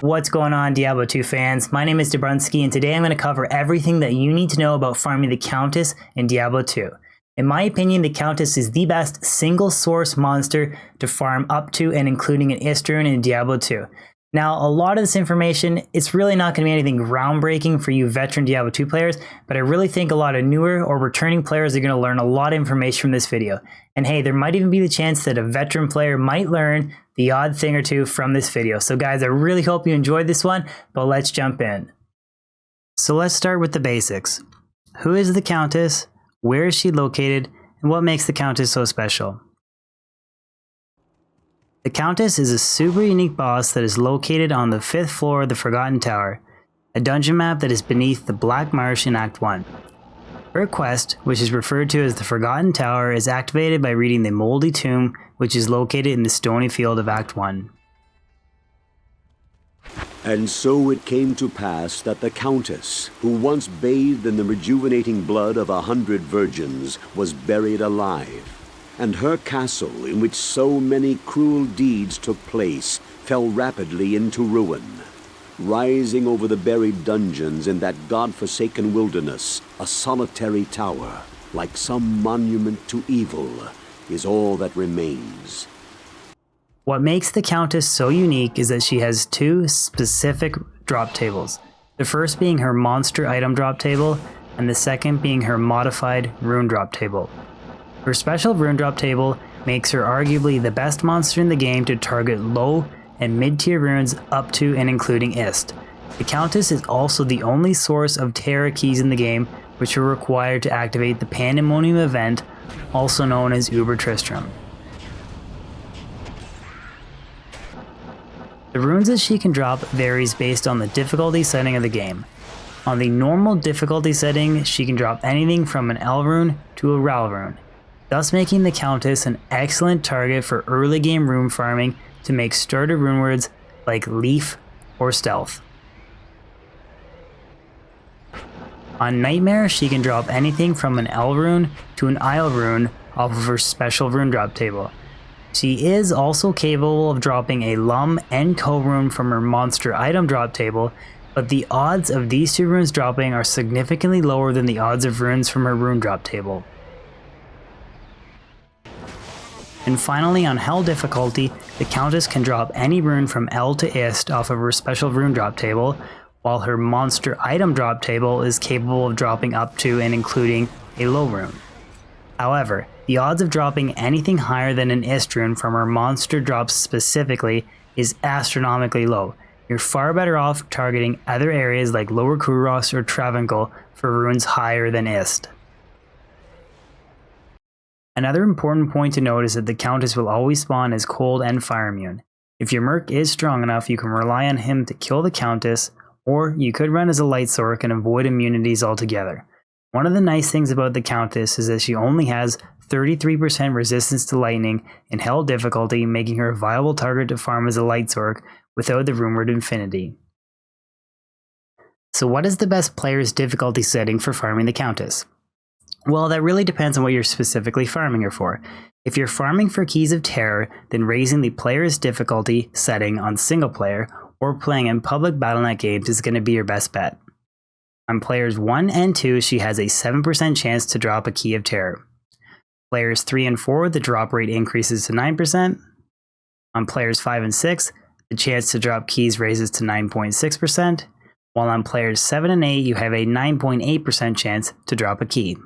What's going on, Diablo 2 fans? My name is Debrunski, and today I'm going to cover everything that you need to know about farming the Countess in Diablo 2. In my opinion, the Countess is the best single source monster to farm up to and including an Rune in Diablo 2. Now, a lot of this information, it's really not going to be anything groundbreaking for you veteran Diablo 2 players, but I really think a lot of newer or returning players are going to learn a lot of information from this video. And hey, there might even be the chance that a veteran player might learn the odd thing or two from this video. So guys, I really hope you enjoyed this one, but let's jump in. So let's start with the basics. Who is the Countess? Where is she located? And what makes the Countess so special? The Countess is a super unique boss that is located on the 5th floor of the Forgotten Tower, a dungeon map that is beneath the Black Marsh in Act 1. Her quest, which is referred to as the Forgotten Tower, is activated by reading the Moldy Tomb, which is located in the Stony Field of Act 1. And so it came to pass that the Countess, who once bathed in the rejuvenating blood of 100 virgins, was buried alive. And her castle, in which so many cruel deeds took place, fell rapidly into ruin. Rising over the buried dungeons in that god-forsaken wilderness, a solitary tower, like some monument to evil, is all that remains. What makes the Countess so unique is that she has two specific drop tables. The first being her monster item drop table, and the second being her modified rune drop table. Her special rune drop table makes her arguably the best monster in the game to target low and mid-tier runes up to and including Ist. The Countess is also the only source of Terra keys in the game which are required to activate the Pandemonium event, also known as Uber Tristram. The runes that she can drop varies based on the difficulty setting of the game. On the normal difficulty setting, she can drop anything from an L rune to a Ral rune, thus making the Countess an excellent target for early game rune farming to make starter rune words like Leaf or Stealth. On Nightmare, she can drop anything from an L rune to an Isle rune off of her special rune drop table. She is also capable of dropping a Lum and Co rune from her monster item drop table, but the odds of these two runes dropping are significantly lower than the odds of runes from her rune drop table. And finally, on Hell difficulty, the Countess can drop any rune from L to Ist off of her special rune drop table, while her monster item drop table is capable of dropping up to and including a low rune. However, the odds of dropping anything higher than an Ist rune from her monster drops specifically is astronomically low. You're far better off targeting other areas like Lower Kuros or Travancore for runes higher than Ist. Another important point to note is that the Countess will always spawn as cold and fire immune. If your merc is strong enough, you can rely on him to kill the Countess, or you could run as a light sorc and avoid immunities altogether. One of the nice things about the Countess is that she only has 33% resistance to lightning in Hell difficulty, making her a viable target to farm as a light sorc without the rumored infinity. So what is the best player's difficulty setting for farming the Countess? Well, that really depends on what you're specifically farming her for. If you're farming for Keys of Terror, then raising the player's difficulty setting on single player or playing in public Battle.net games is going to be your best bet. On players 1 and 2, she has a 7% chance to drop a Key of Terror. Players 3 and 4, the drop rate increases to 9%. On players 5 and 6, the chance to drop keys raises to 9.6%, while on players 7 and 8, you have a 9.8% chance to drop a key.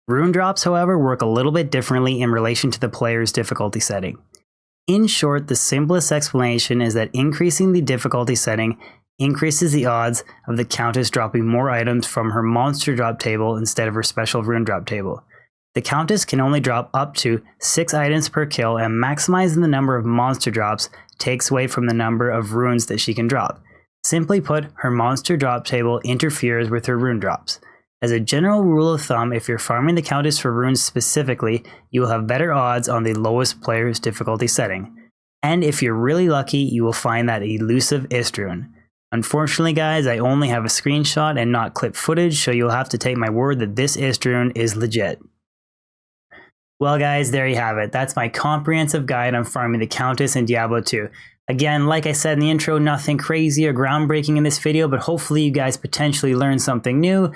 Rune drops, however, work a little bit differently in relation to the player's difficulty setting. In short, the simplest explanation is that increasing the difficulty setting increases the odds of the Countess dropping more items from her monster drop table instead of her special rune drop table. The Countess can only drop up to 6 items per kill, and maximizing the number of monster drops takes away from the number of runes that she can drop. Simply put, her monster drop table interferes with her rune drops. As a general rule of thumb, if you're farming the Countess for runes specifically, you will have better odds on the lowest player's difficulty setting. And if you're really lucky, you will find that elusive Ist rune. Unfortunately guys, I only have a screenshot and not clip footage, so you'll have to take my word that this Ist rune is legit. Well guys, there you have it. That's my comprehensive guide on farming the Countess in Diablo 2. Again, like I said in the intro, nothing crazy or groundbreaking in this video, but hopefully you guys potentially learned something new.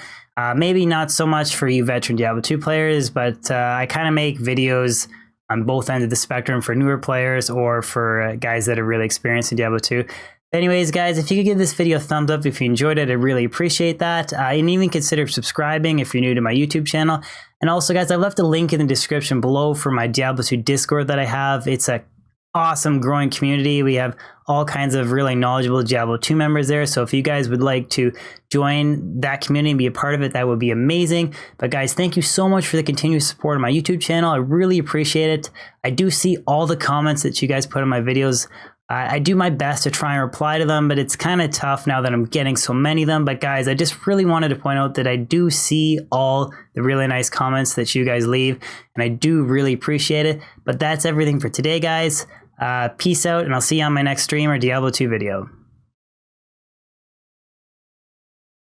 Maybe not so much for you veteran Diablo 2 players, but I kind of make videos on both ends of the spectrum for newer players or for guys that are really experienced in Diablo 2. Anyways, guys, if you could give this video a thumbs up if you enjoyed it, I'd really appreciate that. And even consider subscribing if you're new to my YouTube channel. And also, guys, I've left a link in the description below for my Diablo 2 Discord that I have. It's a awesome growing community. We have all kinds of really knowledgeable Diablo 2 members there. So if you guys would like to join that community and be a part of it, that would be amazing. But guys, thank you so much for the continued support of my YouTube channel. I really appreciate it. I do see all the comments that you guys put on my videos. I do my best to try and reply to them, but it's kind of tough now that I'm getting so many of them. But guys, I just really wanted to point out that I do see all the really nice comments that you guys leave, and I do really appreciate it. But that's everything for today, guys. Peace out, and I'll see you on my next stream or Diablo 2 video.